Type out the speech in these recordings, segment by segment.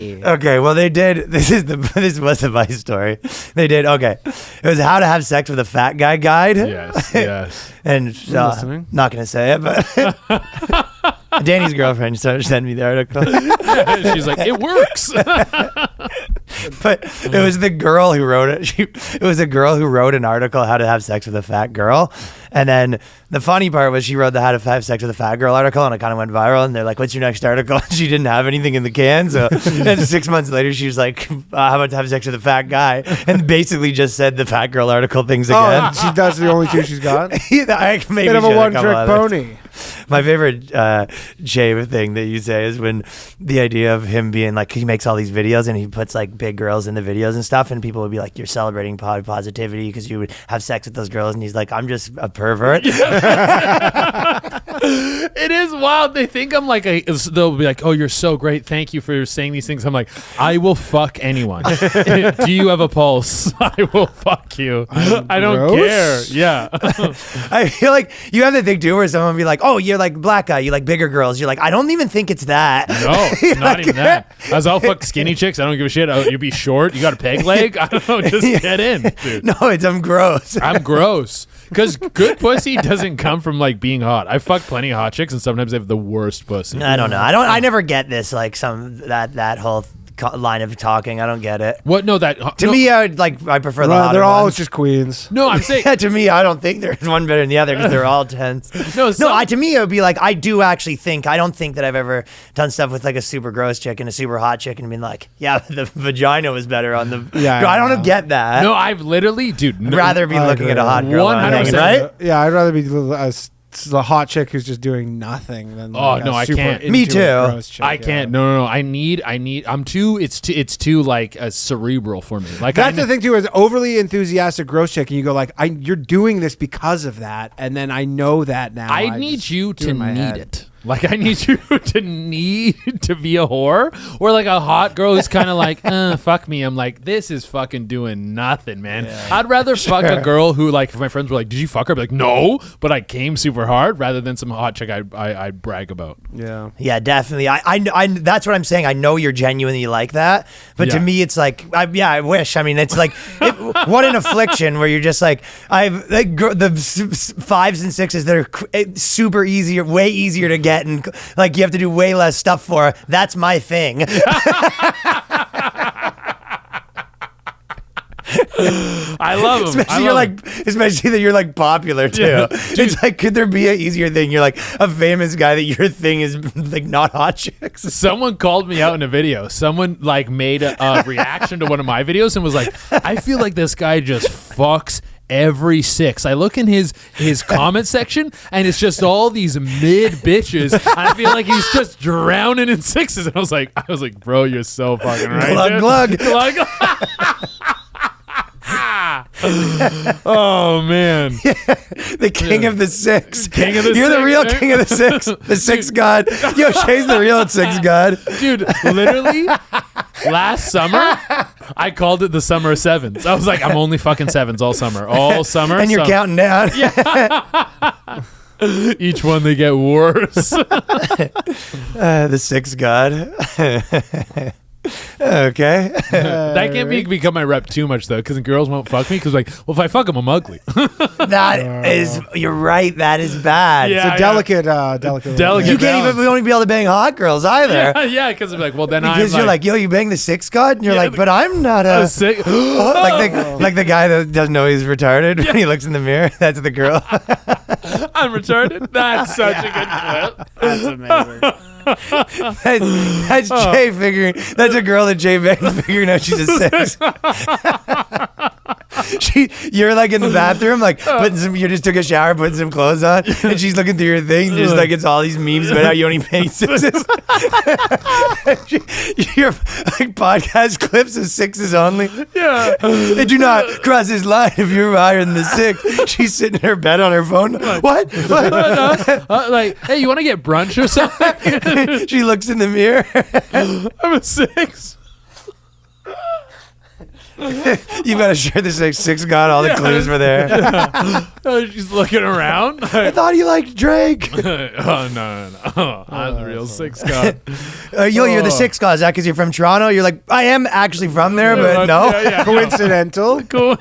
Okay, well they did. This was a Vice story. They did. Okay, it was how to have sex with a fat guy guide. Yes. And not gonna say it, but Danny's girlfriend sent me the article. She's like, it works. But it was the girl who wrote it. It was a girl who wrote an article how to have sex with a fat girl, and then the funny part was she wrote the how to have sex with a fat girl article, and it kind of went viral. And they're like, "What's your next article?" And she didn't have anything in the can, so and 6 months later she was like, "How about to have sex with a fat guy?" And basically just said the fat girl article things again. She does the only two she's got. Maybe Bit of a one-trick pony. My favorite Jay thing that you say is when the idea of him being like, he makes all these videos and he puts like big girls in the videos and stuff, and people would be like, you're celebrating positivity because you would have sex with those girls, and he's like, I'm just a pervert. It is wild. They think I'm like they'll be like, oh, you're so great, thank you for saying these things. I'm like, I will fuck anyone. Do you have a pulse? I will fuck you. I don't care. Yeah. I feel like you have the thing too where someone will be like, oh, you're like black guy, you like bigger girls. You're like, I don't even think it's that. No, it's not even that. I'll fuck skinny chicks. I don't give a shit. You be short. You got a peg leg. I don't know. Just get in, dude. No, I'm gross. I'm gross. Because good pussy doesn't come from like being hot. I fuck plenty of hot chicks, and sometimes they have the worst pussy. I don't know. I never get this like that whole line of talking. I don't get it. What? No, me, I prefer the hotter They're all ones. just queens. No, I'm saying. Yeah, to me, I don't think there's one better than the other because they're all tense. To me, it would be like, I do actually think, I don't think that I've ever done stuff with like a super gross chick and a super hot chick and been like, yeah, the vagina was better on the. Yeah, I don't get that. No, I've literally, dude. Rather be looking at a hot girl, 100%, right? Yeah, I'd rather be the hot chick who's just doing nothing than I can't. Me too. Chick, I can't. No. I'm too. It's too like cerebral for me. Like that's the thing too. Is overly enthusiastic gross chick, and you go like, you're doing this because of that, and then I know that now. I need you to need it. Like, I need you to need to be a whore, or like a hot girl who's kind of like, fuck me. I'm like, this is fucking doing nothing, man. Yeah. I'd rather fuck a girl who, like, if my friends were like, did you fuck her? I'd be like, no, but I came super hard, rather than some hot chick I brag about. Yeah. Yeah, definitely. I that's what I'm saying. I know you're genuinely like that, but to me, it's like, I wish. I mean, it's like, what an affliction where you're just like, I've like the 5s and 6s that are super easier, way easier to get. And like you have to do way less stuff for. That's my thing. I love them. Especially that you're like popular too. Yeah, it's like, could there be an easier thing? You're like a famous guy that your thing is like not hot chicks. Someone called me out in a video. Someone like made a reaction to one of my videos and was like, I feel like this guy just fucks every 6. I look in his comment section and it's just all these mid bitches. I feel like he's just drowning in 6s. And I was like, bro, you're so fucking right. Glug. Oh man. Yeah, the king of the 6. King of the You're 6, the real right? king of the 6. The 6 god. Yo, Shay's the real 6 god. Dude, literally last summer I called it the summer of 7s. I was like, I'm only fucking 7s all summer. All summer. And you're counting down. Yeah. Each one they get worse. The 6 god. Okay. That can't become my rep too much though, because girls won't fuck me because like, well, if I fuck them, I'm ugly. You're right. That is bad. Yeah, it's a delicate. You can't even only be able to bang hot girls either. Yeah, because I'm like, well, then because you're like, yo, you bang the 6 god, and you're like, but I'm not a sick. like the guy that doesn't know he's retarded when he looks in the mirror. That's the girl. I'm retarded. That's such a good clip. That's amazing. That's Jay figuring. That's a girl that Jay banged figuring out she's a 6. You're like in the bathroom, like you just took a shower, putting some clothes on, and she's looking through your thing, just like it's all these memes about how you only bang 6s. Your like podcast clips of 6s only. Yeah. They do not cross this line if you're higher than the 6. She's sitting in her bed on her phone. What? Like, hey, you want to get brunch or something? She looks in the mirror. I'm a 6. You better share the six god. All the clues were there. She's looking around. I thought he liked Drake. Oh no. I'm the real six god. You're the six god. Is that because you're from Toronto? You're like, I am actually from there, but no. Yeah, Coincidental. Cool.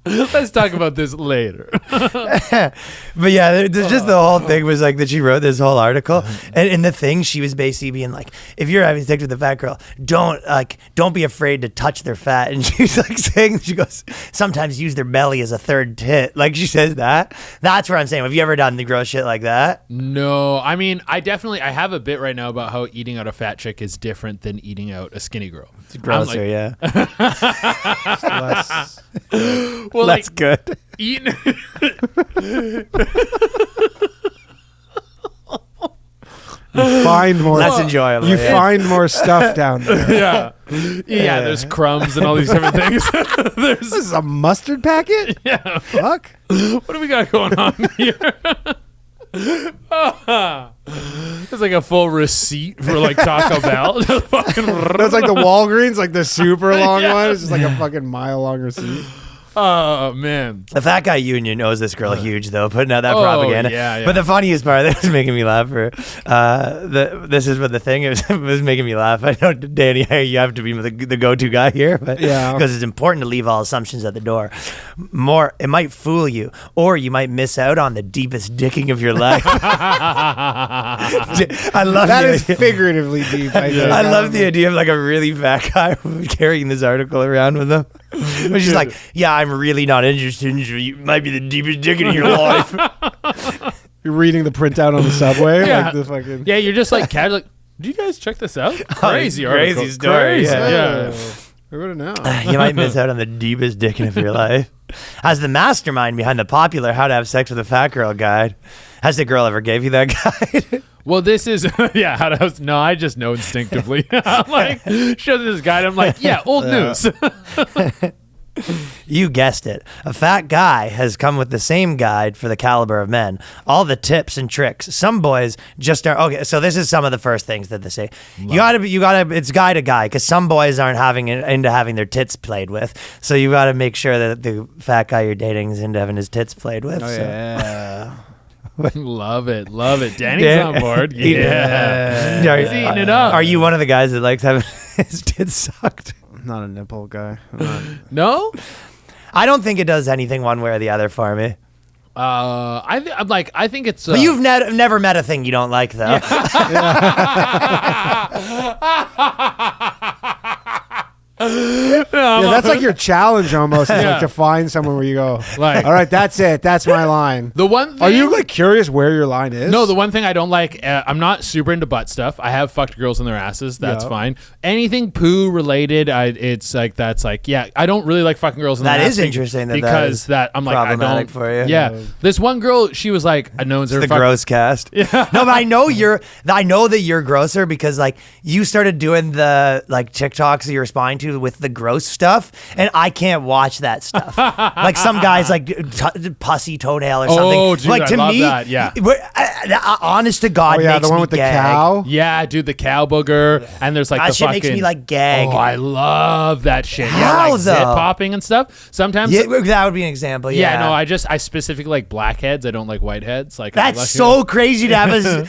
Let's talk about this later. But yeah, there's just the whole thing was like that she wrote this whole article, and in the thing she was basically being like, if you're having sex with a fat girl, don't be afraid to touch their fat. And she's like saying, she goes, sometimes use their belly as a third tit. Like she says that. That's what I'm saying. Have you ever done the gross shit like that? No, I mean, I have a bit right now about how eating out a fat chick is different than eating out a skinny girl. It's grosser, yeah. Well, that's like, good. Eating. You find more. That's enjoyable. You yeah. find more stuff down there. Yeah. There's crumbs and all these different things. This is a mustard packet? Yeah. Fuck. What do we got going on here? It's like a full receipt for like Taco Bell. That's like the Walgreens, like the super long one. It's just like a fucking mile long receipt. Oh man, The Fat Guy Union owes this girl huge though, putting out that propaganda. Yeah. But the funniest part that was making me laugh this is what the thing it was making me laugh. I know, Danny, you have to be the go-to guy here, but because it's important to leave all assumptions at the door. It might fool you, or you might miss out on the deepest dicking of your life. I love that is figuratively deep. I love the idea of like a really fat guy carrying this article around with him. But she's like, yeah, I'm really not interested in you. You might be the deepest dick in your life. You're reading the printout on the subway. Yeah. Like the fucking... Yeah, you're just like casual. Like, do you guys check this out? Crazy article. Crazy story. Crazy. Yeah. I would have known. You might miss out on the deepest dicking of your life. As the mastermind behind the popular How to Have Sex with a Fat Girl guide, has the girl ever gave you that guide? Well, this is no, I just know instinctively. I'm like, show this guide. I'm like, yeah, old news. You guessed it. A fat guy has come with the same guide for the caliber of men. All the tips and tricks. Some boys just are okay. So this is some of the first things that they say. You gotta. It's guy to guy because some boys aren't into having their tits played with. So you gotta make sure that the fat guy you're dating is into having his tits played with. Yeah. Love it. Danny's on board. Yeah. He's eating it up. Are you one of the guys that likes having his tits sucked? I'm not a nipple guy. No? I don't think it does anything one way or the other for me. I think it's. But you've never met a thing you don't like, though. That's like your challenge almost. Is like to find someone where you go, like, all right, that's it. That's my line. The one thing, are you like curious where your line is? No, the one thing I don't like, I'm not super into butt stuff. I have fucked girls in their asses. That's fine. Anything poo related, it's like, that's like, yeah, I don't really like fucking girls in their ass. That is interesting. Because I'm like, problematic for you. Yeah. This one girl, she was like, I know it's the gross cast. Yeah. No, but I know that you're grosser because like you started doing the like TikToks that you're responding to with the gross stuff, and I can't watch that stuff. Like some guys like pussy toenail or something. Oh, dude, like to I love me, that. Yeah. Honest to God, Oh yeah, makes the one me with the gag. cow. Yeah, dude, the cow booger, and there's like That the shit fucking, makes me like gag. Oh, I love that shit. How, like zip though? popping and stuff. Sometimes. Yeah, that would be an example. Yeah. No, I specifically like blackheads. I don't like whiteheads. Like that's so crazy to have a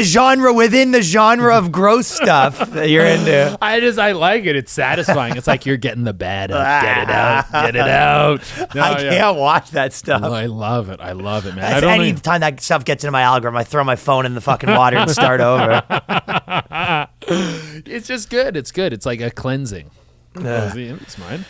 genre within the genre of gross stuff that you're into. I like it. It's satisfying. It's like you're getting the bad out. Get it out. Get it out. No, I can't watch that stuff. I love it. I love it, man. Anytime that stuff gets into my algorithm, I throw my phone in the fucking water and start over. It's just good. It's good. It's like a cleansing. It's mine.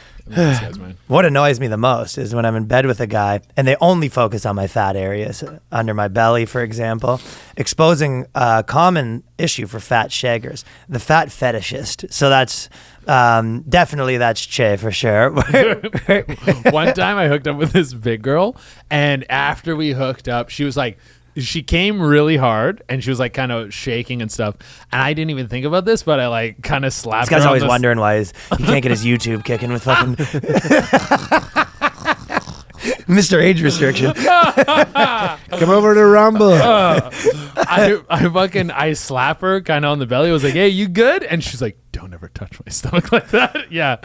What annoys me the most is when I'm in bed with a guy and they only focus on my fat areas, under my belly, for example, exposing a common issue for fat shaggers, the fat fetishist. So that's definitely that's Che for sure. One time I hooked up with this big girl, and after we hooked up, she was like, she came really hard and she was like kind of shaking and stuff. And I didn't even think about this, but I like kind of slapped her. This guy's always wondering why he can't get his YouTube kicking with fucking Mr. Age Restriction. Come over to Rumble. I slap her kind of on the belly. I was like, hey, you good? And she's like, don't ever touch my stomach like that. Yeah.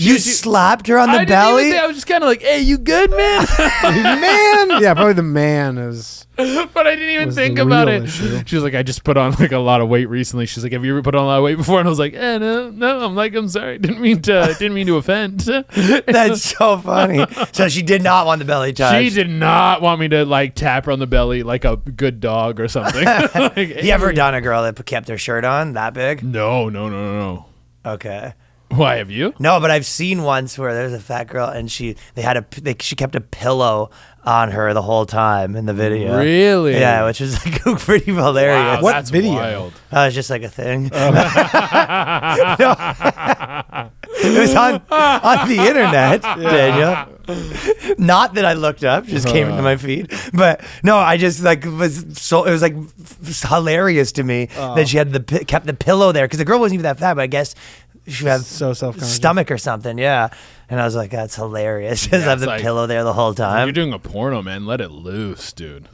You slapped her on the I belly? didn't even think, I was just kind of like, hey, you good, man? Man, yeah, probably the man is. But I didn't even Was think the about real it. issue. She was like, I just put on like a lot of weight recently. She's like, have you ever put on a lot of weight before? And I was like, no. I'm like, I'm sorry. Didn't mean to offend. That's so funny. So she did not want the belly touch. She did not want me to like tap her on the belly like a good dog or something. Like, You ever hey. done a girl that kept their shirt on that big? No. Okay. Why have you? No, but I've seen once where there's a fat girl and she kept a pillow on her the whole time in the video. Really? Yeah, which was like pretty hilarious. Wow, What that's video? wild. It was just like a thing. No. It was on the internet, Daniel. Not that I looked up, just came into my feed. But no, I just like it was like hilarious to me that she had kept the pillow there because the girl wasn't even that fat, but I guess she had So self-conscious. stomach or something. Yeah, and I was like, that's hilarious. Just have it's the like- pillow there the whole time. You're doing a porno, man. Let it loose, dude.